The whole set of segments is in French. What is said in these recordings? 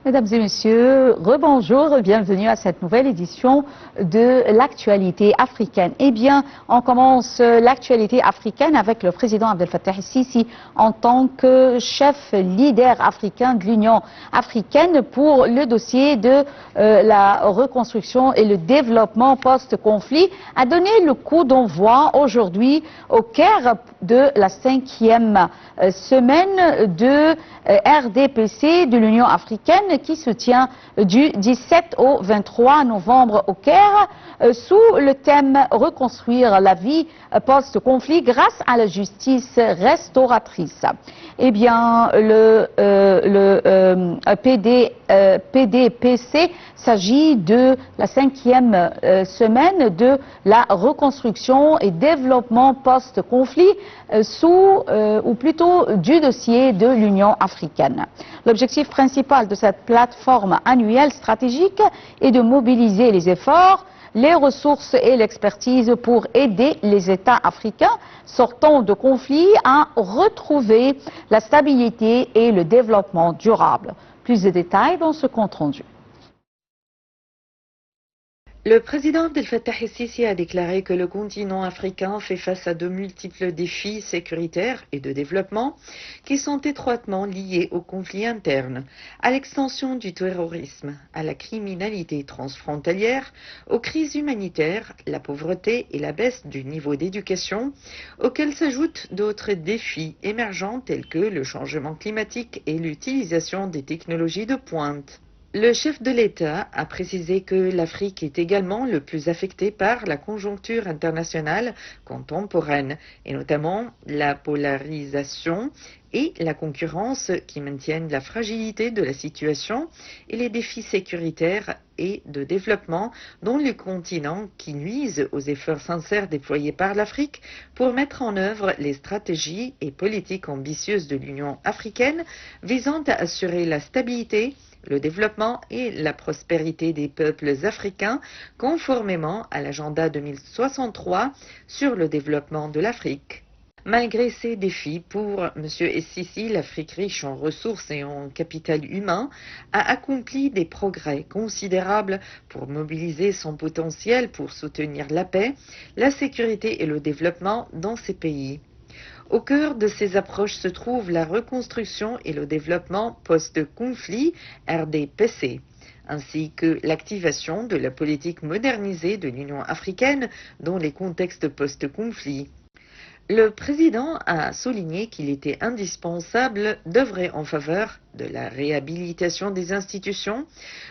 Mesdames et messieurs, rebonjour, bienvenue à cette nouvelle édition de l'actualité africaine. Eh bien, on commence l'actualité africaine avec le président Abdel Fattah el-Sisi en tant que chef leader africain de l'Union africaine pour le dossier de la reconstruction et le développement post-conflit, a donné le coup d'envoi aujourd'hui au Caire de la 5e semaine de RDPC de l'Union africaine qui se tient du 17 au 23 novembre au Caire sous le thème « Reconstruire la vie post-conflit grâce à la justice restauratrice ». Eh bien, le PDPC s'agit de la 5e semaine de la reconstruction et développement post-conflit ou plutôt du dossier de l'Union africaine. L'objectif principal de cette plateforme annuelle stratégique est de mobiliser les efforts, les ressources et l'expertise pour aider les États africains sortant de conflits à retrouver la stabilité et le développement durable. Plus de détails dans ce compte rendu. Le président Abdel Fattah el-Sisi a déclaré que le continent africain fait face à de multiples défis sécuritaires et de développement qui sont étroitement liés aux conflits internes, à l'extension du terrorisme, à la criminalité transfrontalière, aux crises humanitaires, la pauvreté et la baisse du niveau d'éducation, auxquels s'ajoutent d'autres défis émergents tels que le changement climatique et l'utilisation des technologies de pointe. Le chef de l'État a précisé que l'Afrique est également le plus affectée par la conjoncture internationale contemporaine, et notamment la polarisation et la concurrence qui maintiennent la fragilité de la situation et les défis sécuritaires et de développement dont le continent qui nuisent aux efforts sincères déployés par l'Afrique pour mettre en œuvre les stratégies et politiques ambitieuses de l'Union africaine visant à assurer la stabilité, le développement et la prospérité des peuples africains conformément à l'agenda 2063 sur le développement de l'Afrique. Malgré ces défis, pour M. el-Sisi, l'Afrique riche en ressources et en capital humain a accompli des progrès considérables pour mobiliser son potentiel pour soutenir la paix, la sécurité et le développement dans ces pays. Au cœur de ces approches se trouve la reconstruction et le développement post-conflit RDPC, ainsi que l'activation de la politique modernisée de l'Union africaine dans les contextes post-conflit. Le président a souligné qu'il était indispensable d'œuvrer en faveur de la réhabilitation des institutions,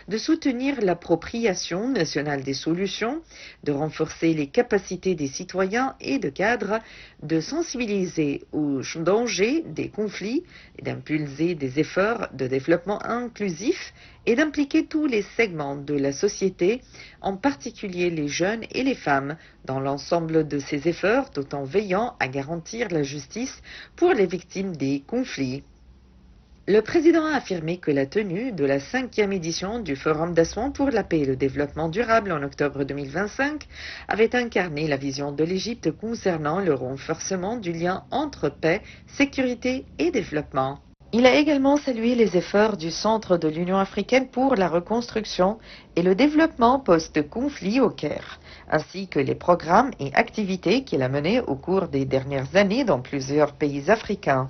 de soutenir l'appropriation nationale des solutions, de renforcer les capacités des citoyens et de cadres, de sensibiliser aux dangers des conflits, d'impulser des efforts de développement inclusif et d'impliquer tous les segments de la société, en particulier les jeunes et les femmes, dans l'ensemble de ces efforts, tout en veillant à garantir la justice pour les victimes des conflits. Le président a affirmé que la tenue de la 5e édition du Forum d'Assouan pour la paix et le développement durable en octobre 2025 avait incarné la vision de l'Égypte concernant le renforcement du lien entre paix, sécurité et développement. Il a également salué les efforts du Centre de l'Union africaine pour la reconstruction et le développement post-conflit au Caire, ainsi que les programmes et activités qu'il a menés au cours des dernières années dans plusieurs pays africains.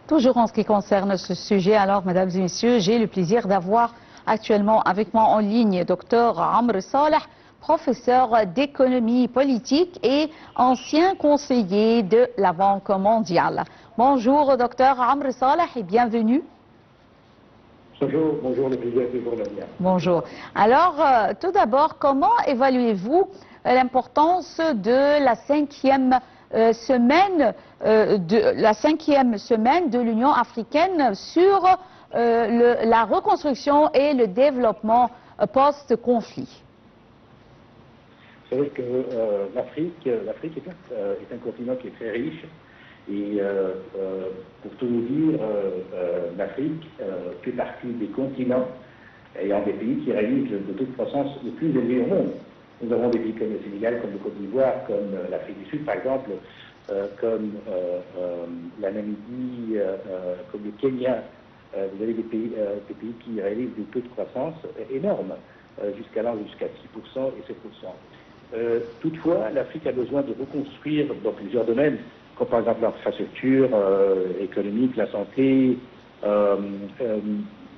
Toujours en ce qui concerne ce sujet, alors, mesdames et messieurs, j'ai le plaisir d'avoir actuellement avec moi en ligne Dr Amr Saleh, professeur d'économie politique et ancien conseiller de la Banque mondiale. Bonjour, Dr Amr Saleh, et bienvenue. Bonjour, le plaisir est toujours le mien. Bonjour. Alors, tout d'abord, comment évaluez-vous l'importance de la 5e semaine de l'Union africaine sur la reconstruction et le développement post-conflit? Vous savez que l'Afrique est un continent qui est très riche et pour tout vous dire, l'Afrique fait partie des continents ayant des pays qui réalisent le taux de croissance le plus élevé au monde. Nous avons des pays comme le Sénégal, comme le Côte d'Ivoire, comme l'Afrique du Sud par exemple, comme la Namibie, comme le Kenya, vous avez des pays qui réalisent des taux de croissance énormes, allant jusqu'à 6% et 7%. Toutefois, l'Afrique a besoin de reconstruire dans plusieurs domaines, comme par exemple l'infrastructure économique, la santé,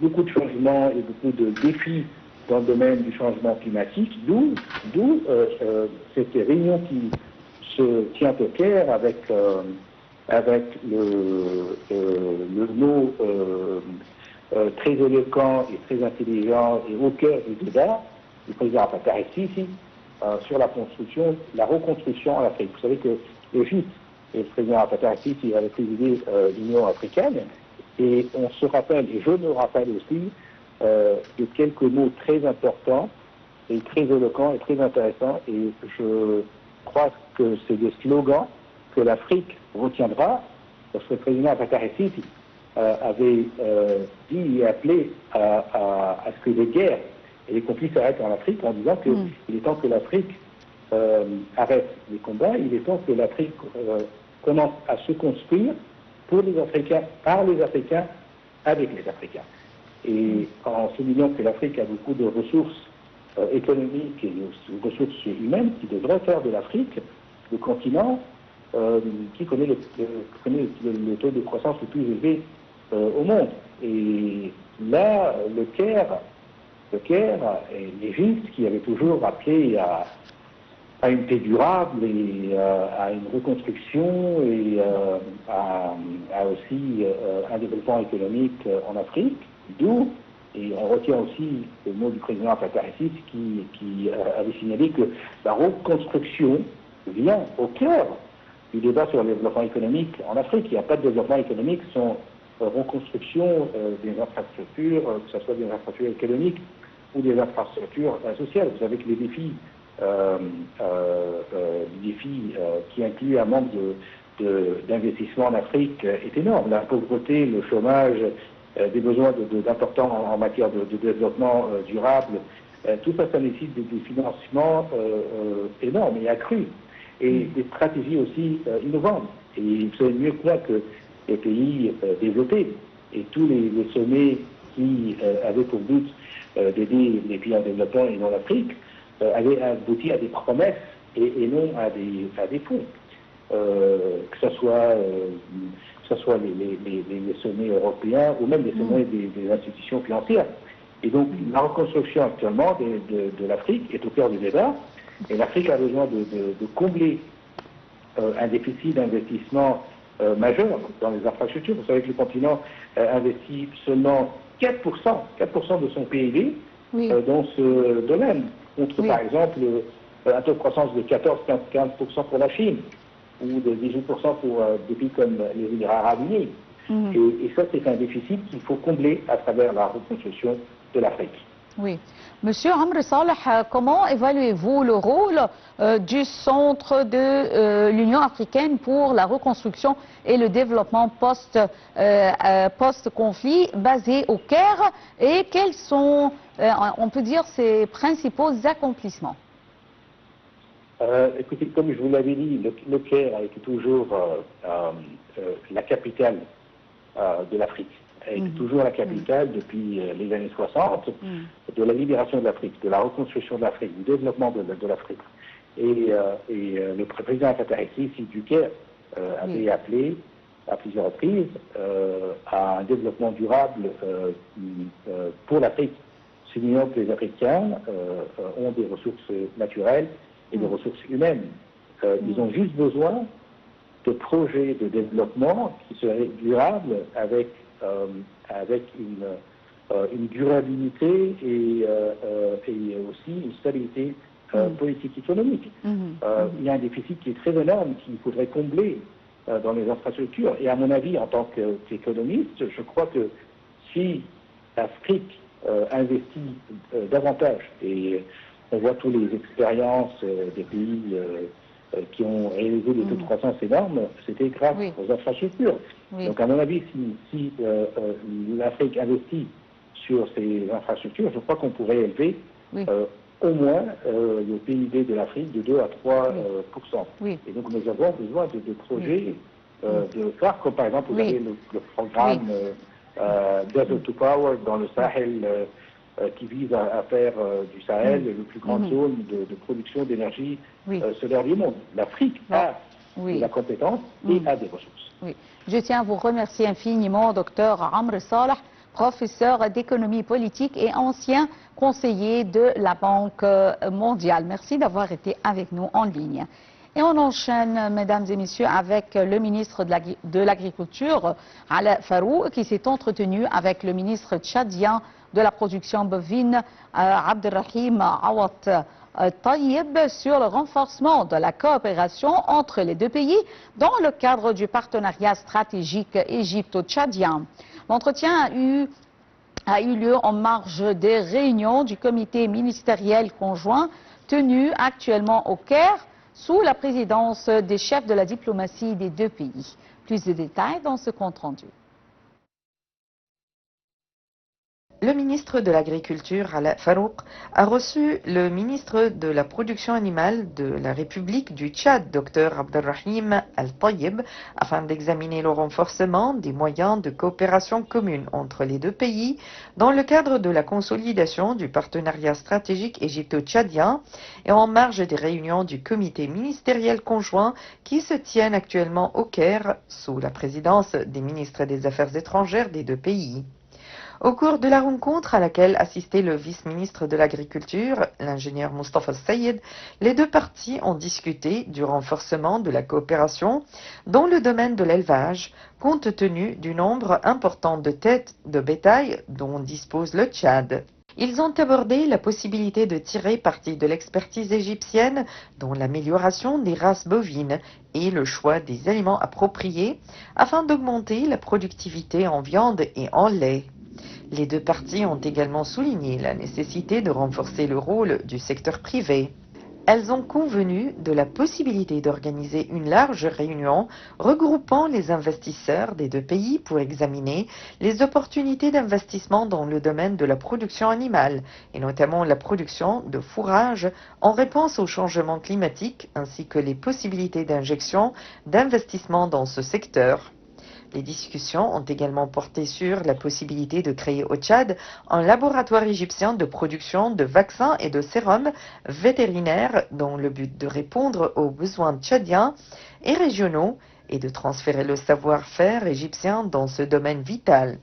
beaucoup de changements et beaucoup de défis dans le domaine du changement climatique, d'où cette réunion qui se tient au Caire avec le mot très éloquent et très intelligent et au cœur du débat du président Fattah el-Sisi sur la reconstruction en Afrique. Vous savez que l'Égypte et le président Fattah el-Sisi avaient présidé l'Union africaine, et on se rappelle, et je me rappelle aussi, de quelques mots très importants et très éloquents et très intéressants, et je crois que c'est des slogans que l'Afrique retiendra, parce que le président Fattah el-Sisi avait dit et appelé à ce que les guerres et les conflits s'arrêtent en Afrique, en disant qu'il est temps que l'Afrique arrête les combats, il est temps que l'Afrique commence à se construire pour les Africains, par les Africains, avec les Africains. Et en soulignant que l'Afrique a beaucoup de ressources économiques et de ressources humaines qui devraient faire de l'Afrique le continent qui connaît le taux de croissance le plus élevé au monde. Et là, le Caire et l'Égypte, qui avait toujours appelé à une paix durable et à une reconstruction et à aussi un développement économique en Afrique, d'où, et on retient aussi le mot du président Fattah el-Sisi qui avait signalé que la reconstruction vient au cœur du débat sur le développement économique en Afrique. Il n'y a pas de développement économique sans reconstruction des infrastructures, que ce soit des infrastructures économiques ou des infrastructures sociales. Vous savez que les défis qui incluent un manque d'investissement en Afrique est énorme. La pauvreté, le chômage, des besoins d'importants en matière de développement durable, tout ça, ça nécessite des financements énormes et accrus, et des stratégies aussi innovantes. Et vous savez mieux que moi que les pays développés et tous les sommets qui avaient pour but d'aider les pays en développement et non l'Afrique avaient abouti à des promesses et non à des fonds. Que ce soit les sommets européens ou même les sommets des institutions financières. Et donc la reconstruction actuellement de l'Afrique est au cœur du débat, et l'Afrique a besoin de combler un déficit d'investissement majeur dans les infrastructures. Vous savez que le continent investit seulement 4% de son PIB dans ce domaine, contre par exemple un taux de croissance de 14-15% pour la Chine, ou de 18% pour des pays comme les Émirats arabes unis. Et ça, c'est un déficit qu'il faut combler à travers la reconstruction de l'Afrique. Oui. Monsieur Amr Saleh, comment évaluez-vous le rôle du Centre de l'Union africaine pour la reconstruction et le développement post-conflit basé au Caire, et quels sont, on peut dire, ses principaux accomplissements? Écoutez, comme je vous l'avais dit, le Caire a été toujours la capitale de l'Afrique. Elle est toujours la capitale depuis les années 60 de la libération de l'Afrique, de la reconstruction de l'Afrique, du développement de l'Afrique. Et le président Fattah el-Sisi du Caire avait appelé à plusieurs reprises à un développement durable pour l'Afrique, soulignant que les Africains ont des ressources naturelles et des ressources humaines. Ils ont juste besoin de projets de développement qui seraient durables avec une durabilité et aussi une stabilité politique économique. Il y a un déficit qui est très énorme qu'il faudrait combler dans les infrastructures. Et à mon avis, en tant qu'économiste, je crois que si l'Afrique investit davantage, et on voit toutes les expériences des pays qui ont réalisé des taux de croissance énormes, c'était grâce aux infrastructures. Donc à mon avis, si l'Afrique investit sur ces infrastructures, je crois qu'on pourrait élever au moins le PIB de l'Afrique de 2 à 3%. Oui. Et donc nous avons besoin de projets de phare, comme par exemple vous avez le programme Desert to Power dans le Sahel qui vise à faire du Sahel la plus grande zone de production d'énergie solaire du monde. L'Afrique a la compétence et a des ressources. Oui. Je tiens à vous remercier infiniment, docteur Amr Saleh, professeur d'économie politique et ancien conseiller de la Banque mondiale. Merci d'avoir été avec nous en ligne. Et on enchaîne, mesdames et messieurs, avec le ministre de l'Agriculture, Ala Farouk, qui s'est entretenu avec le ministre tchadien de la production bovine, Abdelrahim Awad Taïeb, sur le renforcement de la coopération entre les deux pays dans le cadre du partenariat stratégique égypto-tchadien. L'entretien a eu lieu en marge des réunions du comité ministériel conjoint tenu actuellement au Caire sous la présidence des chefs de la diplomatie des deux pays. Plus de détails dans ce compte-rendu. Le ministre de l'Agriculture, Ala Farouk, a reçu le ministre de la Production animale de la République du Tchad, Dr Abdelrahim Al-Taïeb, afin d'examiner le renforcement des moyens de coopération commune entre les deux pays dans le cadre de la consolidation du partenariat stratégique égypto-tchadien et en marge des réunions du comité ministériel conjoint qui se tiennent actuellement au Caire sous la présidence des ministres des Affaires étrangères des deux pays. Au cours de la rencontre à laquelle assistait le vice-ministre de l'Agriculture, l'ingénieur Mustafa Sayed, les deux parties ont discuté du renforcement de la coopération dans le domaine de l'élevage, compte tenu du nombre important de têtes de bétail dont dispose le Tchad. Ils ont abordé la possibilité de tirer parti de l'expertise égyptienne dans l'amélioration des races bovines et le choix des aliments appropriés afin d'augmenter la productivité en viande et en lait. Les deux parties ont également souligné la nécessité de renforcer le rôle du secteur privé. Elles ont convenu de la possibilité d'organiser une large réunion regroupant les investisseurs des deux pays pour examiner les opportunités d'investissement dans le domaine de la production animale, et notamment la production de fourrage en réponse au changement climatique, ainsi que les possibilités d'injection d'investissement dans ce secteur. Les discussions ont également porté sur la possibilité de créer au Tchad un laboratoire égyptien de production de vaccins et de sérums vétérinaires dans le but de répondre aux besoins tchadiens et régionaux et de transférer le savoir-faire égyptien dans ce domaine vital.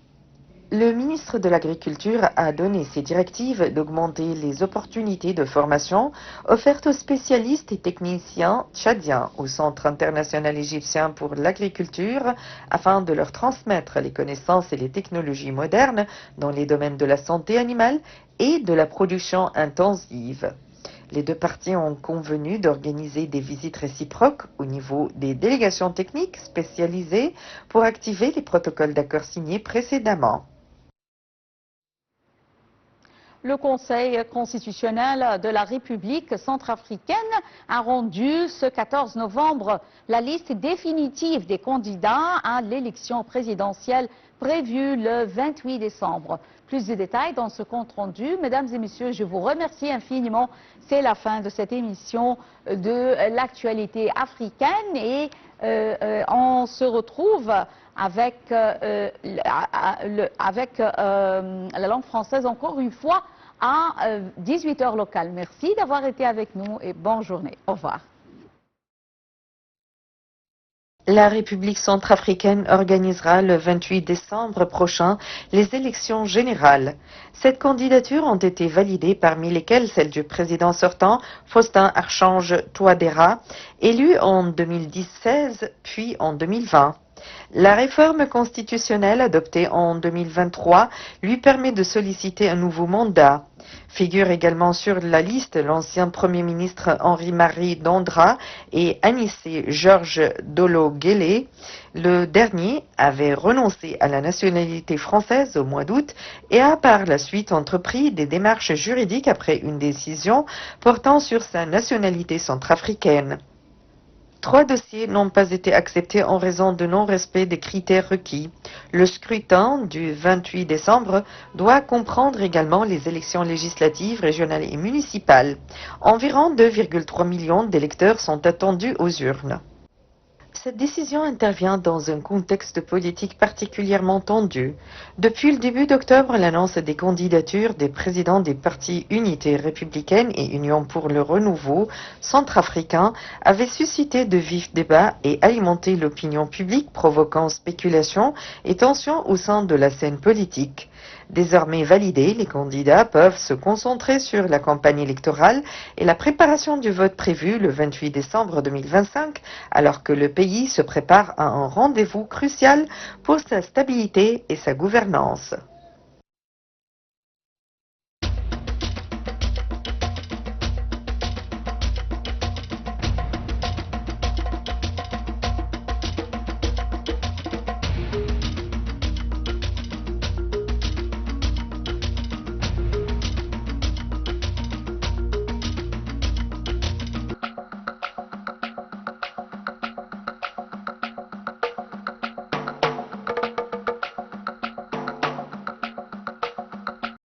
Le ministre de l'Agriculture a donné ses directives d'augmenter les opportunités de formation offertes aux spécialistes et techniciens tchadiens au Centre international égyptien pour l'agriculture afin de leur transmettre les connaissances et les technologies modernes dans les domaines de la santé animale et de la production intensive. Les deux parties ont convenu d'organiser des visites réciproques au niveau des délégations techniques spécialisées pour activer les protocoles d'accord signés précédemment. Le Conseil constitutionnel de la République centrafricaine a rendu ce 14 novembre la liste définitive des candidats à l'élection présidentielle prévue le 28 décembre. Plus de détails dans ce compte-rendu. Mesdames et messieurs, je vous remercie infiniment. C'est la fin de cette émission de l'actualité africaine et on se retrouve avec la langue française encore une fois à 18h locale. Merci d'avoir été avec nous et bonne journée. Au revoir. La République centrafricaine organisera le 28 décembre prochain les élections générales. Cette candidature ont été validées, parmi lesquelles celle du président sortant, Faustin Archange Touadéra, élu en 2016 puis en 2020. La réforme constitutionnelle adoptée en 2023 lui permet de solliciter un nouveau mandat. Figurent également sur la liste l'ancien Premier ministre Henri-Marie Dandra et Anissé Georges Dolo-Guélé. Le dernier avait renoncé à la nationalité française au mois d'août et a par la suite entrepris des démarches juridiques après une décision portant sur sa nationalité centrafricaine. 3 dossiers n'ont pas été acceptés en raison de non-respect des critères requis. Le scrutin du 28 décembre doit comprendre également les élections législatives, régionales et municipales. Environ 2,3 millions d'électeurs sont attendus aux urnes. Cette décision intervient dans un contexte politique particulièrement tendu. Depuis le début d'octobre, l'annonce des candidatures des présidents des partis Unité républicaine et Union pour le renouveau centrafricain avait suscité de vifs débats et alimenté l'opinion publique, provoquant spéculation et tensions au sein de la scène politique. Désormais validés, les candidats peuvent se concentrer sur la campagne électorale et la préparation du vote prévu le 28 décembre 2025, alors que le pays se prépare à un rendez-vous crucial pour sa stabilité et sa gouvernance.